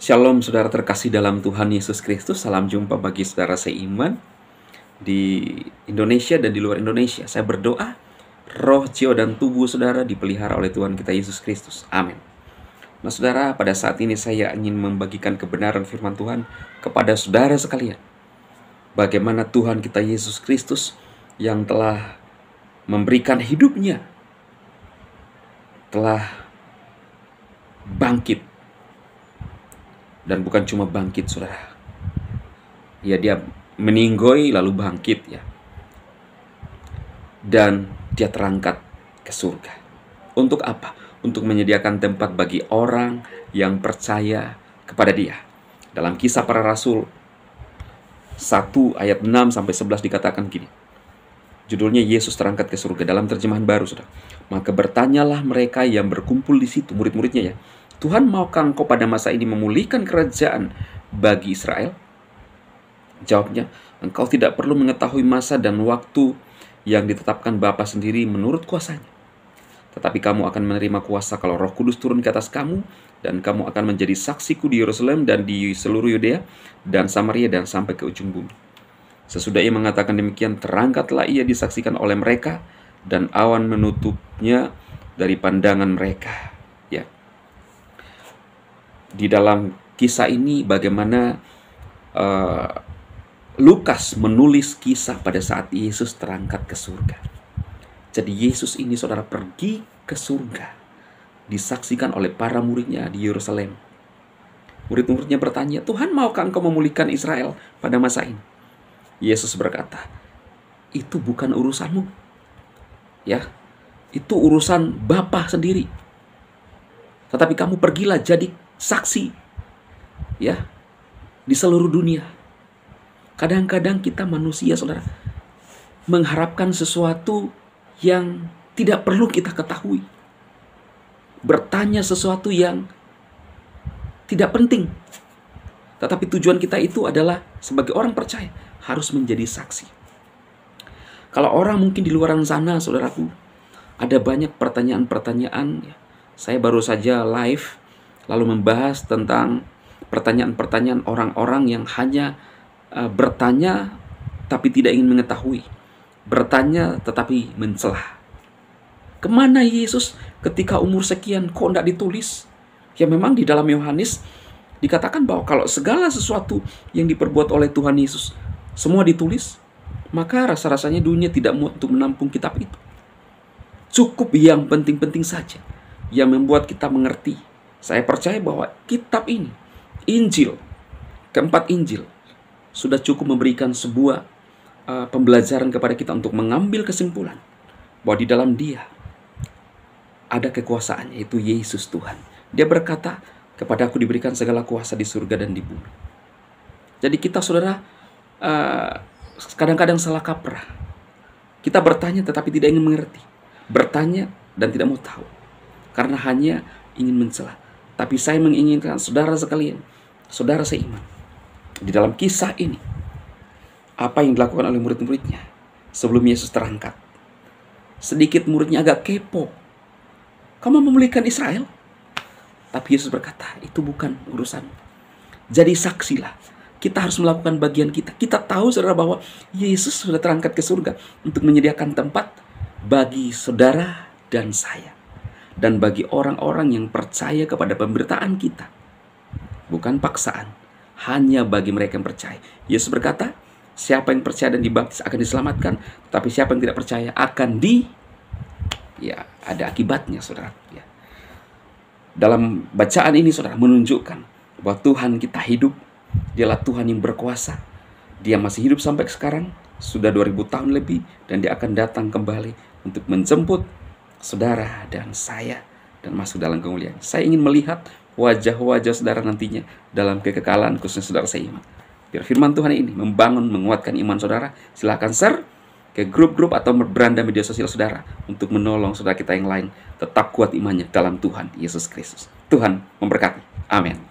Shalom saudara terkasih dalam Tuhan Yesus Kristus. Salam jumpa bagi saudara seiman di Indonesia dan di luar Indonesia. Saya berdoa roh, jiwa, dan tubuh saudara dipelihara oleh Tuhan kita Yesus Kristus. Amin. Nah saudara, pada saat ini saya ingin membagikan kebenaran firman Tuhan kepada saudara sekalian. Bagaimana Tuhan kita Yesus Kristus yang telah memberikan hidupnya, telah bangkit. Dan bukan cuma bangkit saudara, ya dia meninggoy lalu bangkit ya. Dan dia terangkat ke surga. Untuk apa? Untuk menyediakan tempat bagi orang yang percaya kepada dia. Dalam Kisah Para Rasul 1 ayat 6 sampai 11 dikatakan gini. Judulnya Yesus terangkat ke surga dalam terjemahan baru saudara. Maka bertanyalah mereka yang berkumpul di situ, murid-muridnya ya. Tuhan, maukah engkau pada masa ini memulihkan kerajaan bagi Israel? Jawabnya, engkau tidak perlu mengetahui masa dan waktu yang ditetapkan Bapa sendiri menurut kuasanya. Tetapi kamu akan menerima kuasa kalau Roh Kudus turun ke atas kamu, dan kamu akan menjadi saksiku di Yerusalem dan di seluruh Yudea dan Samaria dan sampai ke ujung bumi. Sesudah ia mengatakan demikian, terangkatlah ia disaksikan oleh mereka, dan awan menutupnya dari pandangan mereka. Ya. Di dalam kisah ini bagaimana Lukas menulis kisah pada saat Yesus terangkat ke surga. Jadi Yesus ini saudara pergi ke surga, disaksikan oleh para muridnya di Yerusalem. Murid-muridnya bertanya, Tuhan, maukah engkau memulihkan Israel pada masa ini? Yesus berkata, itu bukan urusanmu. Ya, itu urusan Bapa sendiri. Tetapi kamu pergilah jadi saksi ya di seluruh dunia. Kadang-kadang kita manusia saudara mengharapkan sesuatu yang tidak perlu kita ketahui, bertanya sesuatu yang tidak penting. Tetapi tujuan kita itu adalah sebagai orang percaya harus menjadi saksi. Kalau orang mungkin di luar sana saudaraku ada banyak pertanyaan-pertanyaan ya. Saya baru saja live lalu membahas tentang pertanyaan-pertanyaan orang-orang yang hanya bertanya tapi tidak ingin mengetahui. Bertanya tetapi mencelah. Kemana Yesus ketika umur sekian kok tidak ditulis? Ya memang di dalam Yohanes dikatakan bahwa kalau segala sesuatu yang diperbuat oleh Tuhan Yesus semua ditulis, maka rasa-rasanya dunia tidak muat untuk menampung kitab itu. Cukup yang penting-penting saja yang membuat kita mengerti. Saya percaya bahwa kitab ini, Injil, keempat Injil, sudah cukup memberikan sebuah pembelajaran kepada kita untuk mengambil kesimpulan bahwa di dalam dia ada kekuasaan, yaitu Yesus Tuhan. Dia berkata, kepadaku diberikan segala kuasa di surga dan di bumi. Jadi kita saudara kadang-kadang salah kaprah. Kita bertanya tetapi tidak ingin mengerti. Bertanya dan tidak mau tahu. Karena hanya ingin mencela. Tapi saya menginginkan saudara sekalian, saudara seiman, di dalam kisah ini, apa yang dilakukan oleh murid-muridnya sebelum Yesus terangkat. Sedikit muridnya agak kepo. Kamu memulihkan Israel? Tapi Yesus berkata, itu bukan urusan. Jadi saksilah. Kita harus melakukan bagian kita. Kita tahu saudara bahwa Yesus sudah terangkat ke surga untuk menyediakan tempat bagi saudara dan saya. Dan bagi orang-orang yang percaya kepada pemberitaan kita. Bukan paksaan. Hanya bagi mereka yang percaya. Yesus berkata, siapa yang percaya dan dibaptis akan diselamatkan. Tapi siapa yang tidak percaya akan ya ada akibatnya saudara. Ya. Dalam bacaan ini saudara menunjukkan bahwa Tuhan kita hidup. Dialah Tuhan yang berkuasa. Dia masih hidup sampai sekarang. Sudah 2000 tahun lebih. Dan dia akan datang kembali untuk menjemput saudara dan saya dan masuk dalam kemuliaan. Saya ingin melihat wajah-wajah saudara nantinya dalam kekekalan khususnya saudara seiman. Biar firman Tuhan ini membangun, menguatkan iman saudara. Silahkan share ke grup-grup atau beranda media sosial saudara untuk menolong saudara kita yang lain tetap kuat imannya dalam Tuhan Yesus Kristus. Tuhan memberkati. Amin.